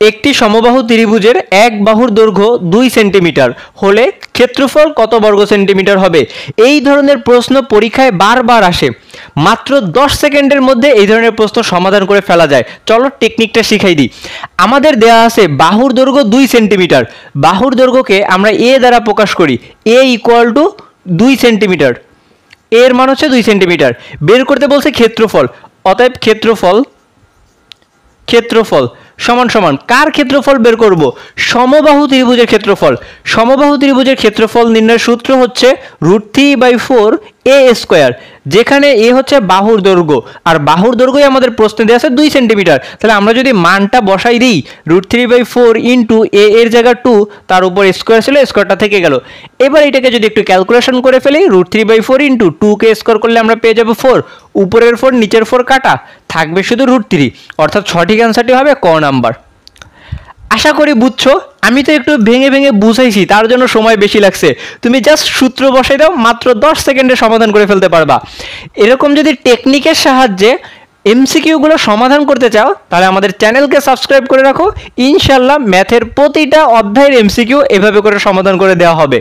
একটি সমবাহু ত্রিভুজের এক বাহুর দৈর্ঘ্য 2 সেন্টিমিটার হলে ক্ষেত্রফল কত বর্গ সেন্টিমিটার হবে? এই ধরনের প্রশ্ন পরীক্ষায় বারবার আসে। মাত্র 10 সেকেন্ডের মধ্যে এই ধরনের প্রশ্ন সমাধান করে ফেলা যায়। চলো টেকনিকটা শিখাই দিই। আমাদের দেয়া আছে বাহুর দৈর্ঘ্য 2 সেন্টিমিটার। বাহুর দৈর্ঘ্যকে আমরা এ দ্বারা প্রকাশ করি। এ ইকুয়াল টু 2 সেন্টিমিটার। এর মান হচ্ছে 2 সেন্টিমিটার। বের করতে বলছে ক্ষেত্রফল। অতএব ক্ষেত্রফল সমান সমান কার ক্ষেত্রফল বের করব? সমবাহু ত্রিভুজের ক্ষেত্রফল। সমবাহু ত্রিভুজের ক্ষেত্রফল নির্ণয়ের সূত্র হচ্ছে √3/4 a স্কয়ার, যেখানে এ হচ্ছে বাহুর দৈর্ঘ্য আর বাহুর দৈর্ঘ্যই আমাদের প্রশ্নে দেওয়া আছে 2 সেন্টিমিটার। তাহলে আমরা যদি মানটা বসাই দিই √3/4 ইন্টু এ এর জায়গা 2, তার উপর স্কোয়ার ছিল, স্কোয়ারটা থেকে গেল। এবার এটাকে যদি একটু ক্যালকুলেশন করে ফেলি, √3/4 ইন্টু 2কে স্কোয়ার করলে আমরা পেয়ে যাবো 4, উপরের 4 নিচের 4 কাটা, থাকবে শুধু √3, অর্থাৎ সঠিক অ্যান্সারটি হবে ক নাম্বার। আশা করি বুঝছো। আমি তো একটু ভেঙে ভেঙে বুঝাইছি, তার জন্য সময় বেশি লাগছে। তুমি জাস্ট সূত্র বসাই দাও, মাত্র 10 সেকেন্ডে সমাধান করে ফেলতে পারবা। এরকম যদি টেকনিকের সাহায্যে এমসিকিউগুলো সমাধান করতে চাও তাহলে আমাদের চ্যানেলকে সাবস্ক্রাইব করে রাখো। ইনশাল্লাহ ম্যাথের প্রতিটা অধ্যায়ের এমসিকিউ এভাবে করে সমাধান করে দেওয়া হবে।